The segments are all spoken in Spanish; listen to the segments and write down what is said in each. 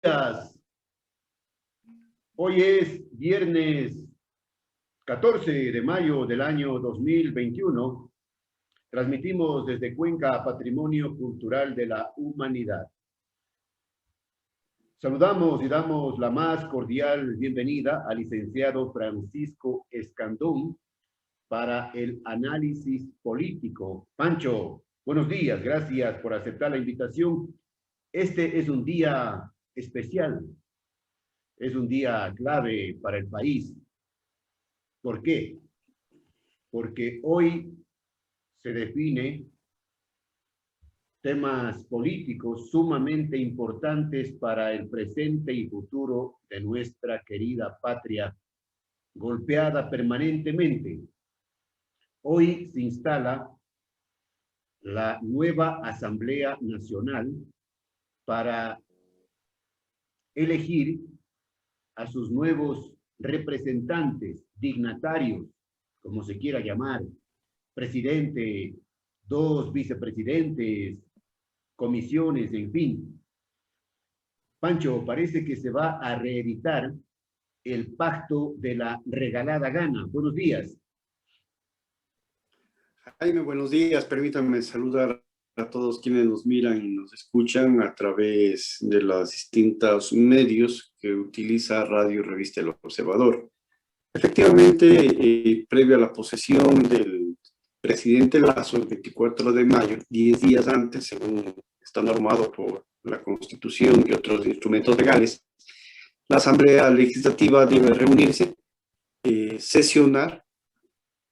Días. Hoy es viernes 14 de mayo del año 2021. Transmitimos desde Cuenca Patrimonio Cultural de la Humanidad. Saludamos y damos la más cordial bienvenida al licenciado Francisco Escandón para el análisis político. Pancho, buenos días, gracias por aceptar la invitación. Este es un día especial. Es un día clave para el país. ¿Por qué? Porque hoy se define temas políticos sumamente importantes para el presente y futuro de nuestra querida patria, golpeada permanentemente. Hoy se instala la nueva Asamblea Nacional para elegir a sus nuevos representantes, dignatarios, como se quiera llamar, presidente, dos vicepresidentes, comisiones, en fin. Pancho, parece que se va a reeditar el pacto de la regalada gana. Buenos días. Jaime, buenos días. Permítanme saludar a todos quienes nos miran y nos escuchan a través de los distintos medios que utiliza Radio y Revista El Observador. Efectivamente, previo a la posesión del presidente Lasso, el 24 de mayo, 10 días antes, según está normado por la Constitución y otros instrumentos legales, la Asamblea Legislativa debe reunirse, sesionar,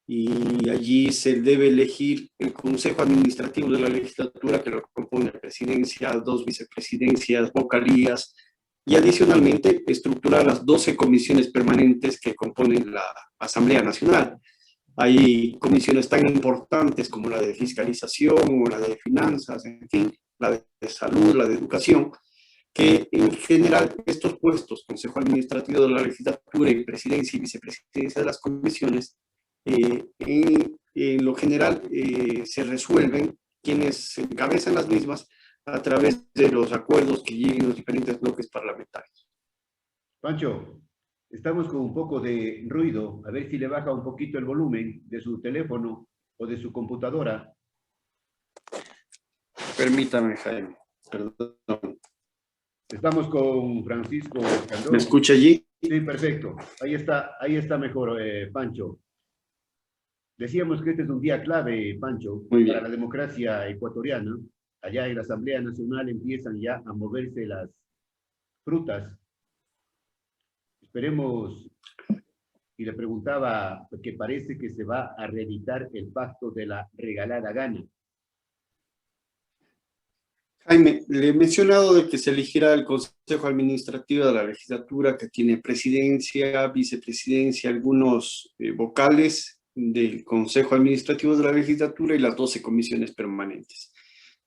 y allí se debe elegir el Consejo Administrativo de la Legislatura, que lo compone la presidencia, dos vicepresidencias, vocalías, y adicionalmente estructurar las 12 comisiones permanentes que componen la Asamblea Nacional. Hay comisiones tan importantes como la de fiscalización o la de finanzas, en fin, la de salud, la de educación, que en general estos puestos, Consejo Administrativo de la Legislatura y presidencia y vicepresidencia de las comisiones, en lo general se resuelven quienes encabezan las mismas a través de los acuerdos que lleguen en los diferentes bloques parlamentarios. Pancho, estamos con un poco de ruido. A ver si le baja un poquito el volumen de su teléfono o de su computadora. Permítame, Jaime. Perdón. Estamos con Francisco Escandón. ¿Me escucha allí? Sí, perfecto. Ahí está mejor, Pancho. Decíamos que este es un día clave, Pancho, para la democracia ecuatoriana. Allá en la Asamblea Nacional empiezan ya a moverse las frutas. Esperemos, y le preguntaba, que parece que se va a reeditar el pacto de la regalada gana. Jaime, le he mencionado de que se elegirá el Consejo Administrativo de la Legislatura, que tiene presidencia, vicepresidencia, algunos vocales del Consejo Administrativo de la Legislatura y las 12 comisiones permanentes.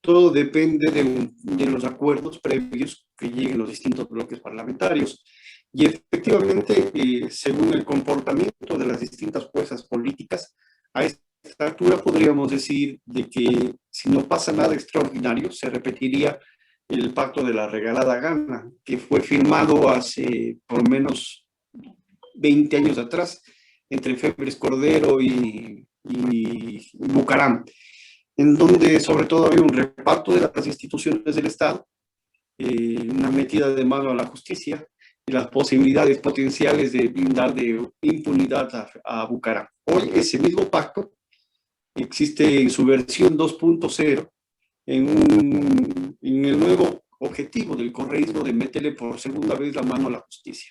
Todo depende de los acuerdos previos que lleguen los distintos bloques parlamentarios. Y efectivamente, según el comportamiento de las distintas fuerzas políticas, a esta altura podríamos decir de que si no pasa nada extraordinario, se repetiría el pacto de la regalada gana, que fue firmado hace por lo menos 20 años atrás, entre Febres Cordero y Bucaram, en donde sobre todo había un reparto de las instituciones del Estado, una metida de mano a la justicia y las posibilidades potenciales de brindar de impunidad a Bucaram. Hoy ese mismo pacto existe en su versión 2.0 en el nuevo objetivo del correísmo de meterle por segunda vez la mano a la justicia.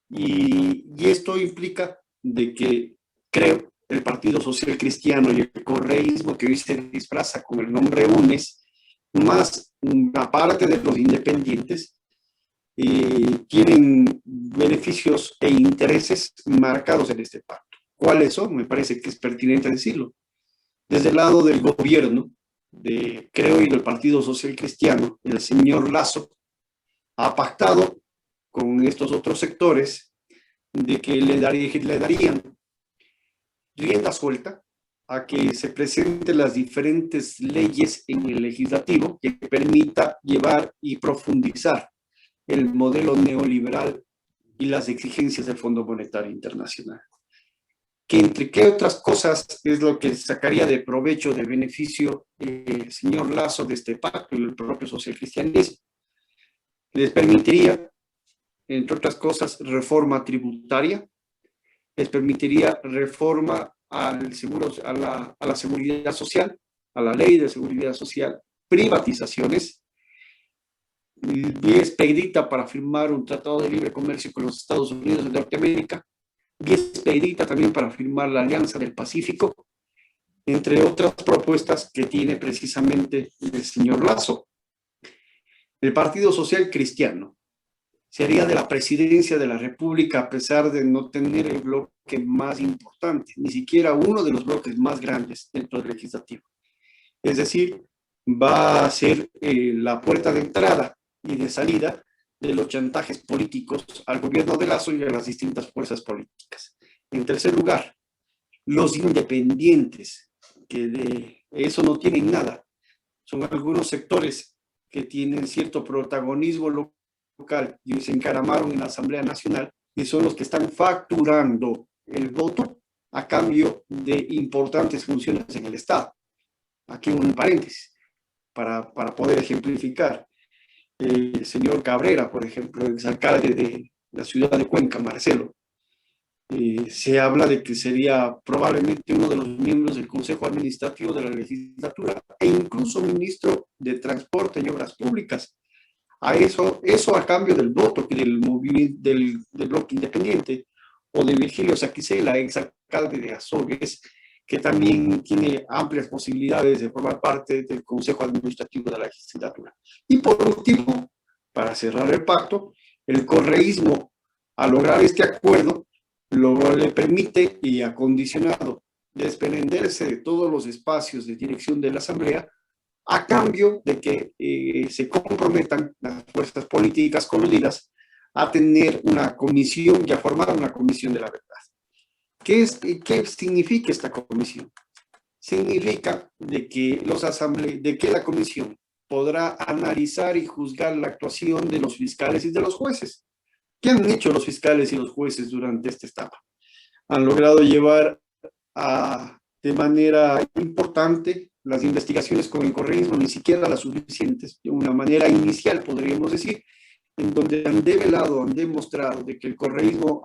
Y esto implica de que, creo, el Partido Social Cristiano y el correísmo, que hoy se disfraza con el nombre UNES, más una parte de los independientes, tienen beneficios e intereses marcados en este pacto. ¿Cuáles son? Me parece que es pertinente decirlo. Desde el lado del gobierno, creo, y del Partido Social Cristiano, el señor Lasso ha pactado con estos otros sectores de que le darían rienda suelta a que se presenten las diferentes leyes en el legislativo que permita llevar y profundizar el modelo neoliberal y las exigencias del Fondo Monetario Internacional. Que entre qué otras cosas es lo que sacaría de provecho, de beneficio el señor Lasso de este pacto y el propio socialcristianismo. Les permitiría, entre otras cosas, reforma tributaria, les permitiría reforma al seguro, a la seguridad social, a la ley de seguridad social, privatizaciones, vía expedita para firmar un tratado de libre comercio con los Estados Unidos de Norteamérica, vía expedita también para firmar la Alianza del Pacífico, entre otras propuestas que tiene precisamente el señor Lasso. El Partido Social Cristiano se haría de la presidencia de la República a pesar de no tener el bloque más importante, ni siquiera uno de los bloques más grandes dentro del legislativo. Es decir, va a ser la puerta de entrada y de salida de los chantajes políticos al gobierno de Lasso y a las distintas fuerzas políticas. En tercer lugar, los independientes, que de eso no tienen nada. Son algunos sectores que tienen cierto protagonismo local y se encaramaron en la Asamblea Nacional y son los que están facturando el voto a cambio de importantes funciones en el Estado. Aquí un paréntesis para poder ejemplificar. El señor Cabrera, por ejemplo, exalcalde de la ciudad de Cuenca, Marcelo, se habla de que sería probablemente uno de los miembros del Consejo Administrativo de la legislatura e incluso ministro de Transporte y Obras Públicas. Eso a cambio del voto del bloque independiente, o de Virgilio Saquicela, exalcalde de Azogues, que también tiene amplias posibilidades de formar parte del Consejo Administrativo de la legislatura. Y por último, para cerrar el pacto, el correísmo, al lograr este acuerdo, le permite, y acondicionado, desprenderse de todos los espacios de dirección de la Asamblea, a cambio de que se comprometan las fuerzas políticas coludidas a tener una comisión y a formar una comisión de la verdad. ¿Qué significa esta comisión? Significa de que la comisión podrá analizar y juzgar la actuación de los fiscales y de los jueces. ¿Qué han hecho los fiscales y los jueces durante esta etapa? Han logrado llevar de manera importante las investigaciones con el correísmo, ni siquiera las suficientes, de una manera inicial, podríamos decir, en donde han develado, han demostrado de que el correísmo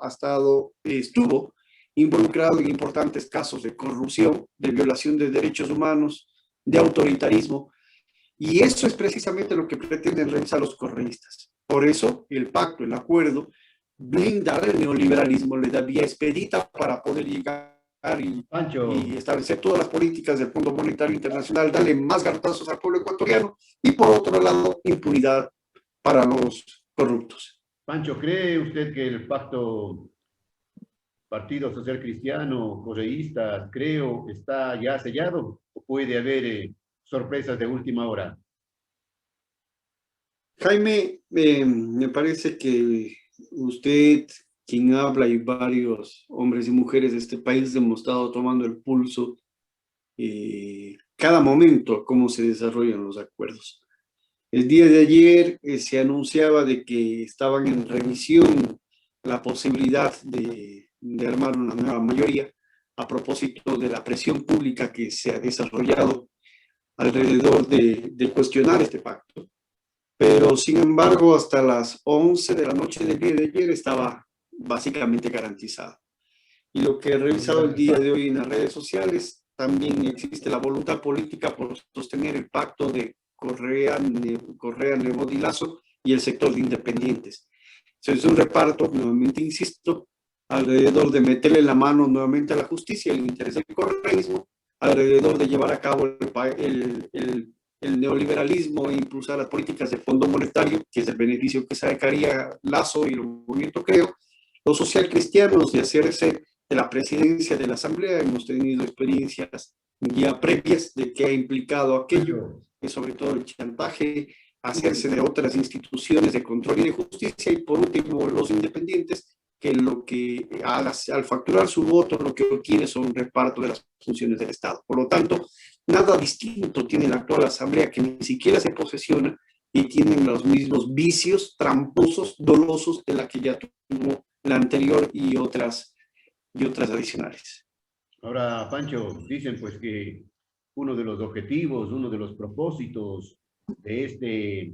estuvo involucrado en importantes casos de corrupción, de violación de derechos humanos, de autoritarismo, y eso es precisamente lo que pretenden realizar los correístas. Por eso el pacto, el acuerdo, blinda el neoliberalismo, le da vía expedita para poder llegar y establecer todas las políticas del Fondo Monetario Internacional, darle más garrotazos al pueblo ecuatoriano y por otro lado, impunidad para los corruptos. Pancho, ¿cree usted que el pacto Partido Social Cristiano, correísta, creo, está ya sellado o puede haber sorpresas de última hora? Jaime, me parece que usted, quien habla, y varios hombres y mujeres de este país hemos estado tomando el pulso cada momento cómo se desarrollan los acuerdos. El día de ayer se anunciaba de que estaban en revisión la posibilidad de armar una nueva mayoría a propósito de la presión pública que se ha desarrollado alrededor de cuestionar este pacto. Pero, sin embargo, hasta las 11 de la noche del día de ayer estaba básicamente garantizado. Y lo que he revisado el día de hoy en las redes sociales, también existe la voluntad política por sostener el pacto de Correa, Nebot y Lasso y el sector de independientes. Es un reparto, nuevamente insisto, alrededor de meterle la mano nuevamente a la justicia, el interés del correísmo, alrededor de llevar a cabo el neoliberalismo e impulsar las políticas del Fondo Monetario, que es el beneficio que sacaría Lasso y el movimiento Creo. Los socialcristianos, de hacerse de la presidencia de la Asamblea, hemos tenido experiencias ya previas de que ha implicado aquello, que sobre todo el chantaje, hacerse de otras instituciones de control y de justicia, y por último los independientes, que al facturar su voto lo que quiere son un reparto de las funciones del Estado. Por lo tanto, nada distinto tiene la actual Asamblea, que ni siquiera se posesiona y tienen los mismos vicios tramposos, dolosos de la que ya tuvo la anterior y otras adicionales. Ahora, Pancho, dicen pues que uno de los objetivos, uno de los propósitos de este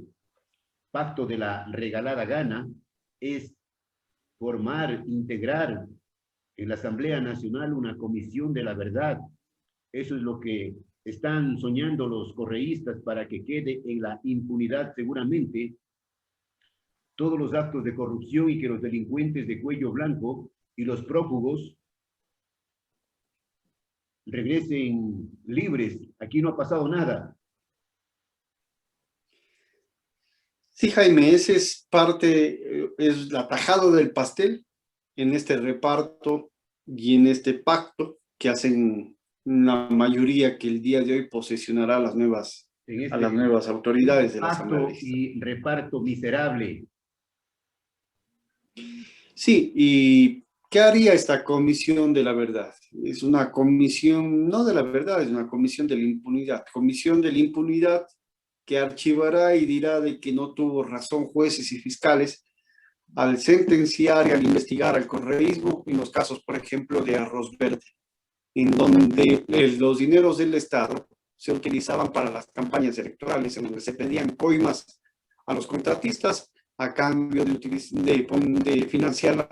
pacto de la regalada gana es formar, integrar en la Asamblea Nacional una comisión de la verdad. Eso es lo que están soñando los correístas para que quede en la impunidad seguramente todos los actos de corrupción y que los delincuentes de cuello blanco y los prófugos regresen libres. Aquí no ha pasado nada. Sí, Jaime, ese es parte, es la tajada del pastel en este reparto y en este pacto que hacen la mayoría que el día de hoy posesionará a las nuevas autoridades de la Asamblea Legislativa. Y reparto miserable. Sí, ¿y qué haría esta comisión de la verdad? Es una comisión, no de la verdad, es una comisión de la impunidad. Comisión de la impunidad que archivará y dirá de que no tuvo razón jueces y fiscales al sentenciar y al investigar al correísmo en los casos, por ejemplo, de Arroz Verde, en donde los dineros del Estado se utilizaban para las campañas electorales, en donde se pedían coimas a los contratistas a cambio de financiar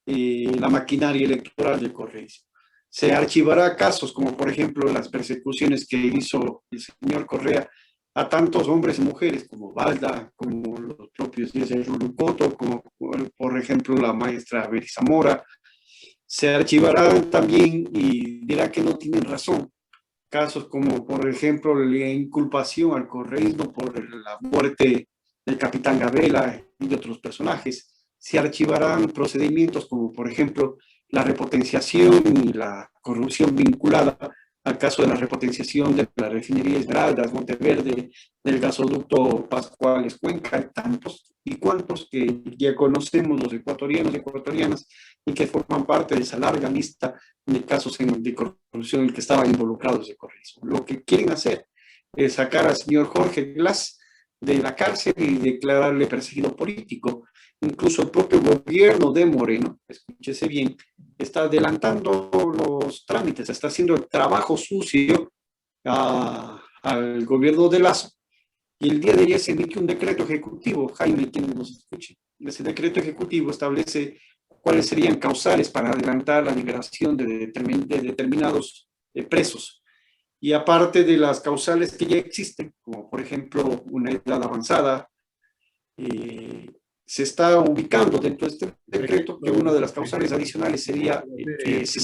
la maquinaria electoral del correísmo. Se archivará casos como, por ejemplo, las persecuciones que hizo el señor Correa a tantos hombres y mujeres como Balda, como los propios días de Rurucoto, como por ejemplo la maestra Belisa Mora. Se archivarán también y dirá que no tienen razón casos como por ejemplo la inculpación al correísmo por la muerte del capitán Gabela y de otros personajes. Se archivarán procedimientos como por ejemplo la repotenciación y la corrupción vinculada al caso de la repotenciación de la refinería Esmeraldas, Monteverde, del gasoducto Pascuales Cuenca, tantos y cuantos que ya conocemos los ecuatorianos y ecuatorianas y que forman parte de esa larga lista de casos de corrupción en el que estaban involucrados el correísmo. Lo que quieren hacer es sacar al señor Jorge Glass de la cárcel y declararle perseguido político. Incluso el propio gobierno de Moreno, escúchese bien, está adelantando los trámites, está haciendo el trabajo sucio al gobierno de Lazo. Y el día de ayer se emitió un decreto ejecutivo, Jaime, quien nos escuche. Ese decreto ejecutivo establece cuáles serían causales para adelantar la liberación de determinados presos. Y aparte de las causales que ya existen, como por ejemplo una edad avanzada, se está ubicando dentro de este decreto que una de las causales adicionales sería que se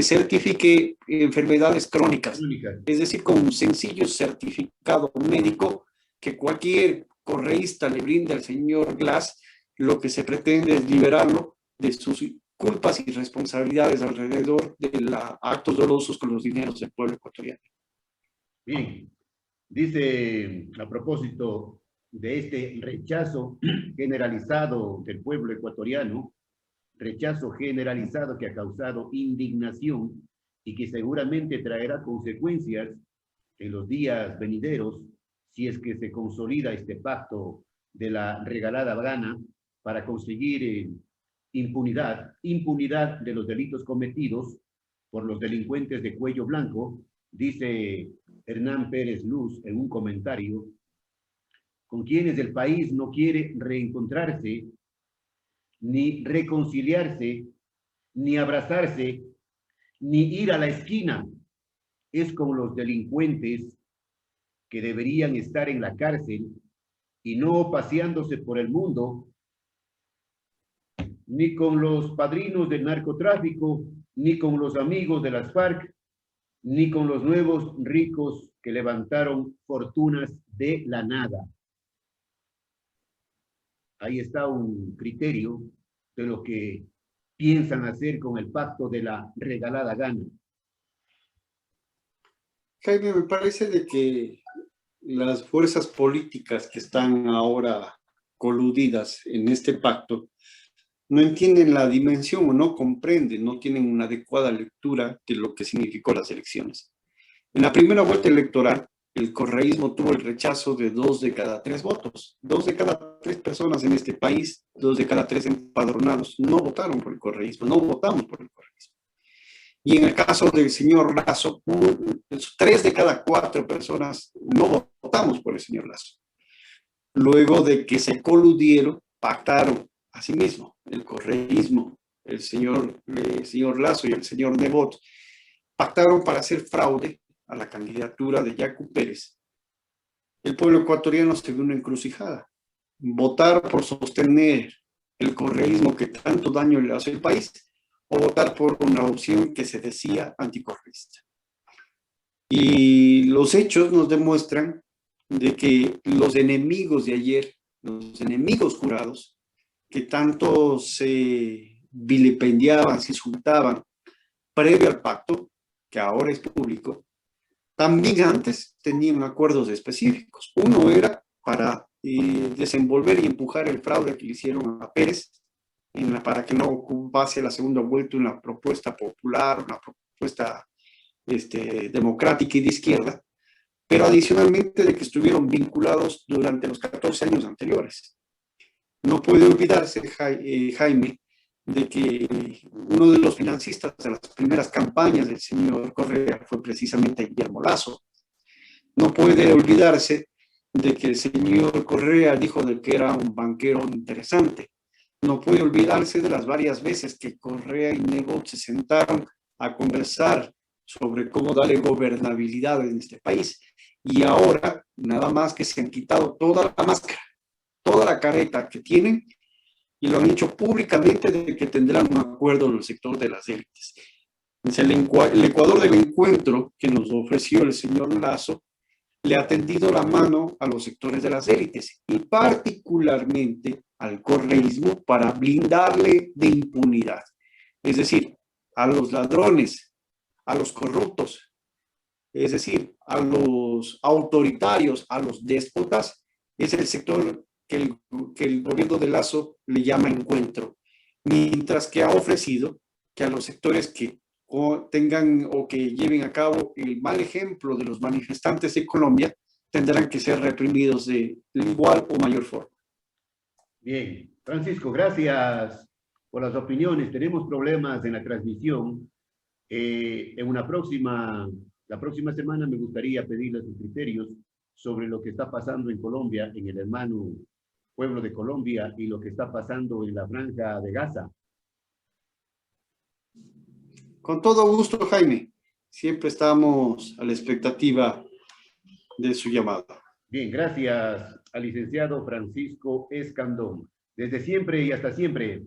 certifique enfermedades crónicas, es decir, con un sencillo certificado médico que cualquier correísta le brinde al señor Glass, lo que se pretende es liberarlo de sus culpas y responsabilidades alrededor de actos dolosos con los dineros del pueblo ecuatoriano. Bien, dice a propósito de este rechazo generalizado del pueblo ecuatoriano, rechazo generalizado que ha causado indignación y que seguramente traerá consecuencias en los días venideros si es que se consolida este pacto de la regalada gana para conseguir impunidad de los delitos cometidos por los delincuentes de cuello blanco, dice Hernán Pérez Luz en un comentario, con quienes el país no quiere reencontrarse, ni reconciliarse, ni abrazarse, ni ir a la esquina. Es como los delincuentes que deberían estar en la cárcel y no paseándose por el mundo, ni con los padrinos del narcotráfico, ni con los amigos de las FARC, ni con los nuevos ricos que levantaron fortunas de la nada. Ahí está un criterio de lo que piensan hacer con el pacto de la regalada gana. Jaime, me parece de que las fuerzas políticas que están ahora coludidas en este pacto no entienden la dimensión o no comprenden, no tienen una adecuada lectura de lo que significó las elecciones. En la primera vuelta electoral, el correísmo tuvo el rechazo de 2 de cada 3 votos. 2 de cada 3 personas en este país, 2 de cada 3 empadronados, no votaron por el correísmo, no votamos por el correísmo. Y en el caso del señor Lasso, 3 de cada 4 personas no votamos por el señor Lasso. Luego de que se coludieron, pactaron a sí mismo el correísmo, el señor Lasso y el señor Nebot, pactaron para hacer fraude a la candidatura de Yacu Pérez. El pueblo ecuatoriano se vio una encrucijada. Votar por sostener el correísmo que tanto daño le hace al país o votar por una opción que se decía anticorreísta. Y los hechos nos demuestran de que los enemigos de ayer, los enemigos jurados, que tanto se vilipendiaban, se insultaban previo al pacto, que ahora es público, también antes tenían acuerdos específicos. Uno era para desenvolver y empujar el fraude que le hicieron a Pérez para que no ocupase la segunda vuelta una propuesta popular, una propuesta democrática y de izquierda, pero adicionalmente de que estuvieron vinculados durante los 14 años anteriores. No puede olvidarse, Jaime, de que uno de los financistas de las primeras campañas del señor Correa fue precisamente Guillermo Lasso. No puede olvidarse de que el señor Correa dijo de que era un banquero interesante. No puede olvidarse de las varias veces que Correa y Nebot se sentaron a conversar sobre cómo darle gobernabilidad en este país. Y ahora, nada más que se han quitado toda la máscara, toda la careta que tienen, y lo han hecho públicamente de que tendrán un acuerdo en el sector de las élites. El Ecuador del encuentro que nos ofreció el señor Lasso le ha tendido la mano a los sectores de las élites y particularmente al correísmo para blindarle de impunidad. Es decir, a los ladrones, a los corruptos, es decir, a los autoritarios, a los déspotas, es el sector que el gobierno de Lasso le llama encuentro, mientras que ha ofrecido que a los sectores que tengan o que lleven a cabo el mal ejemplo de los manifestantes de Colombia tendrán que ser reprimidos de igual o mayor forma. Bien, Francisco, gracias por las opiniones. Tenemos problemas en la transmisión. La próxima semana me gustaría pedirles sus criterios sobre lo que está pasando en Colombia, en el hermano pueblo de Colombia, y lo que está pasando en la Franja de Gaza. Con todo gusto, Jaime. Siempre estamos a la expectativa de su llamada. Bien, gracias al licenciado Francisco Escandón. Desde siempre y hasta siempre.